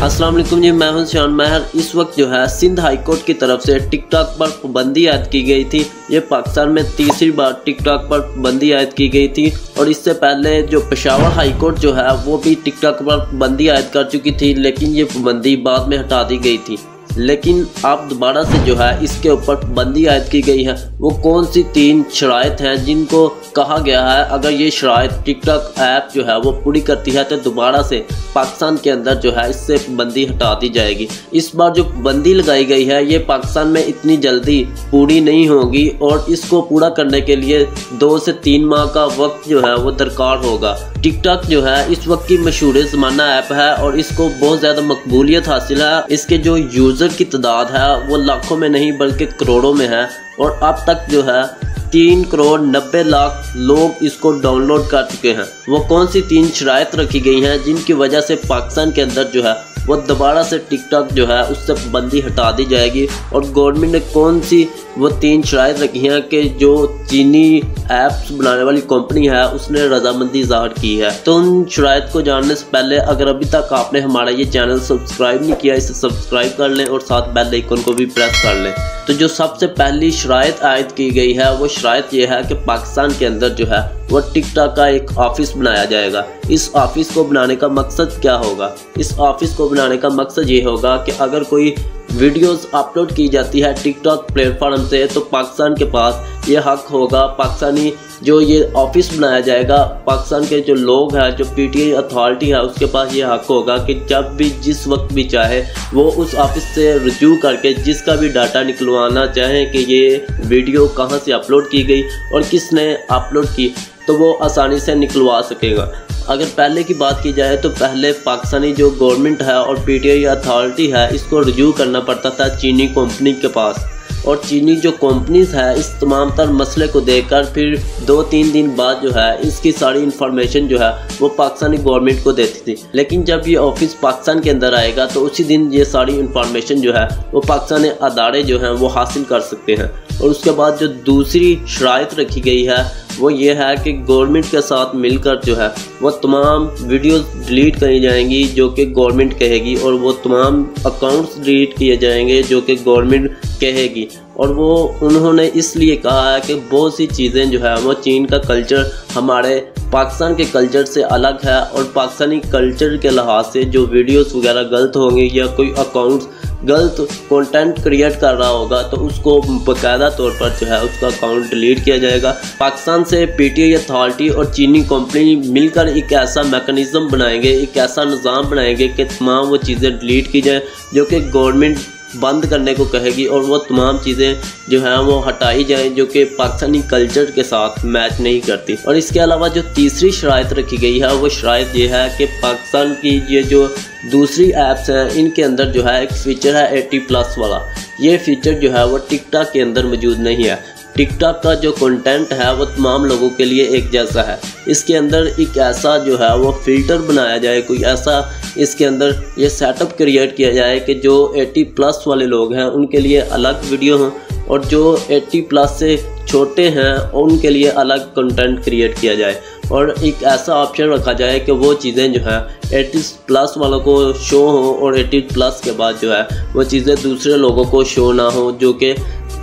अस्सलाम वालेकुम जी, मैं हूं शान महर। इस वक्त जो है सिंध हाई कोर्ट की तरफ से टिकटॉक पर पाबंदी आयद की गई थी। ये पाकिस्तान में तीसरी बार टिकटॉक पर पाबंदी आयद की गई थी और इससे पहले जो पेशावर हाई कोर्ट जो है वो भी टिकटॉक पर पाबंदी आयद कर चुकी थी, लेकिन ये पाबंदी बाद में हटा दी गई थी। लेकिन अब दोबारा से जो है इसके ऊपर पाबंदी आयद की गई है। वो कौन सी 3 शराइत हैं जिनको कहा गया है अगर ये शराइत टिकटॉक ऐप जो है वो पूरी करती है तो दोबारा से पाकिस्तान के अंदर जो है इससे पाबंदी हटा दी जाएगी। इस बार जो पाबंदी लगाई गई है ये पाकिस्तान में इतनी जल्दी पूरी नहीं होगी और इसको पूरा करने के लिए 2 से 3 माह का वक्त जो है वो दरकार होगा। टिकटॉक जो है इस वक्त की मशहूर ज़माना ऐप है और इसको बहुत ज़्यादा मकबूलियत हासिल है। इसके जो यूज़र की तादाद है वो लाखों में नहीं बल्कि करोड़ों में है और अब तक जो है 3 करोड़ 90 लाख लोग इसको डाउनलोड कर चुके हैं। वो कौन सी 3 शराइत रखी गई हैं जिनकी वजह से पाकिस्तान के अंदर जो है वो दोबारा से टिकटॉक जो है उससे पाबंदी हटा दी जाएगी और गवर्नमेंट ने कौन सी वो 3 शराइत रखी हैं कि जो चीनी ऐप्स बनाने वाली कंपनी है उसने रजामंदी ज़ाहिर की है। तो उन शराइत को जानने से पहले अगर अभी तक आपने हमारा ये चैनल सब्सक्राइब नहीं किया इसे सब्सक्राइब कर लें और साथ बेल आइकन को भी प्रेस कर लें। तो जो सबसे पहली शराइत आयद की गई है वो शराइत ये है कि पाकिस्तान के अंदर जो है वो टिकटॉक का एक ऑफिस बनाया जाएगा। इस ऑफिस को बनाने का मकसद क्या होगा? इस ऑफिस को बनाने का मकसद ये होगा कि अगर कोई वीडियोस अपलोड की जाती है टिकटॉक प्लेटफॉर्म से तो पाकिस्तान के पास ये हक होगा। पाकिस्तानी जो ये ऑफिस बनाया जाएगा पाकिस्तान के जो लोग हैं जो पीटीआई अथॉरिटी है उसके पास ये हक होगा कि जब भी जिस वक्त भी चाहे वो उस ऑफिस से रुजू करके जिसका भी डाटा निकलवाना चाहें कि ये वीडियो कहाँ से अपलोड की गई और किसने अपलोड की तो वो आसानी से निकलवा सकेगा। अगर पहले की बात की जाए तो पहले पाकिस्तानी जो गवर्नमेंट है और पीटीआई अथॉरिटी है इसको रुजू करना पड़ता था चीनी कंपनी के पास और चीनी जो कंपनीज है इस तमाम तर मसले को देखकर फिर 2-3 दिन बाद जो है इसकी सारी इन्फॉर्मेशन जो है वो पाकिस्तानी गवर्नमेंट को देती थी। लेकिन जब ये ऑफिस पाकिस्तान के अंदर आएगा तो उसी दिन ये सारी इन्फॉर्मेशन जो है वो पाकिस्तानी अदारे जो हैं वो हासिल कर सकते हैं। और उसके बाद जो दूसरी शराइत रखी गई है वो ये है कि गवर्नमेंट के साथ मिलकर जो है वो तमाम वीडियोस डिलीट करी जाएंगी जो कि गवर्नमेंट कहेगी और वो तमाम अकाउंट्स डिलीट किए जाएंगे जो कि गवर्नमेंट कहेगी। और वो उन्होंने इसलिए कहा है कि बहुत सी चीज़ें जो है वो चीन का कल्चर हमारे पाकिस्तान के कल्चर से अलग है और पाकिस्तानी कल्चर के लिहाज से जो वीडियोस वगैरह गलत होंगे या कोई अकाउंट्स गलत कंटेंट क्रिएट कर रहा होगा तो उसको बाकायदा तौर पर जो है उसका अकाउंट डिलीट किया जाएगा। पाकिस्तान से पीटीआई अथॉरिटी और चीनी कंपनी मिलकर एक ऐसा मैकेनिज़्म बनाएंगे, एक ऐसा निज़ाम बनाएंगे कि तमाम वो चीज़ें डिलीट की जाए जो कि गवर्नमेंट बंद करने को कहेगी और वो तमाम चीज़ें जो हैं वो हटाई जाएं जो कि पाकिस्तानी कल्चर के साथ मैच नहीं करती। और इसके अलावा जो तीसरी शराइत रखी गई है वो शराइत ये है कि पाकिस्तान की ये जो दूसरी ऐप्स हैं इनके अंदर जो है एक फ़ीचर है 80+ वाला। ये फ़ीचर जो है वो टिकटॉक के अंदर मौजूद नहीं है। टिकटॉक का जो कंटेंट है वो तमाम लोगों के लिए एक जैसा है। इसके अंदर एक ऐसा जो है वो फ़िल्टर बनाया जाए, कोई ऐसा इसके अंदर ये सेटअप क्रिएट किया जाए कि जो 80+ वाले लोग हैं उनके लिए अलग वीडियो हों और जो 80+ से छोटे हैं उनके लिए अलग कंटेंट क्रिएट किया जाए। और एक ऐसा ऑप्शन रखा जाए कि वो चीज़ें जो हैं 80+ वालों को शो हो और 80+ के बाद जो है वो चीज़ें दूसरे लोगों को शो ना हो जो कि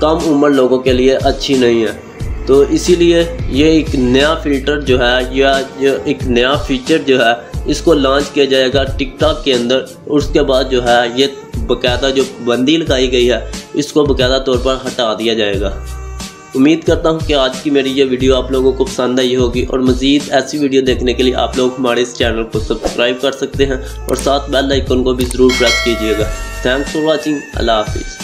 कम उम्र लोगों के लिए अच्छी नहीं है। तो इसीलिए ये एक नया फ़िल्टर जो है या एक नया फ़ीचर जो है इसको लॉन्च किया जाएगा टिकटॉक के अंदर। उसके बाद जो है ये बाकायदा जो पाबंदी लगाई गई है इसको बाकायदा तौर पर हटा दिया जाएगा। उम्मीद करता हूँ कि आज की मेरी ये वीडियो आप लोगों को पसंद आई होगी और मज़ीद ऐसी वीडियो देखने के लिए आप लोग हमारे इस चैनल को सब्सक्राइब कर सकते हैं और साथ बेल आइकन को भी ज़रूर प्रेस कीजिएगा। Thanks for watching. अल्लाह हाफिज़।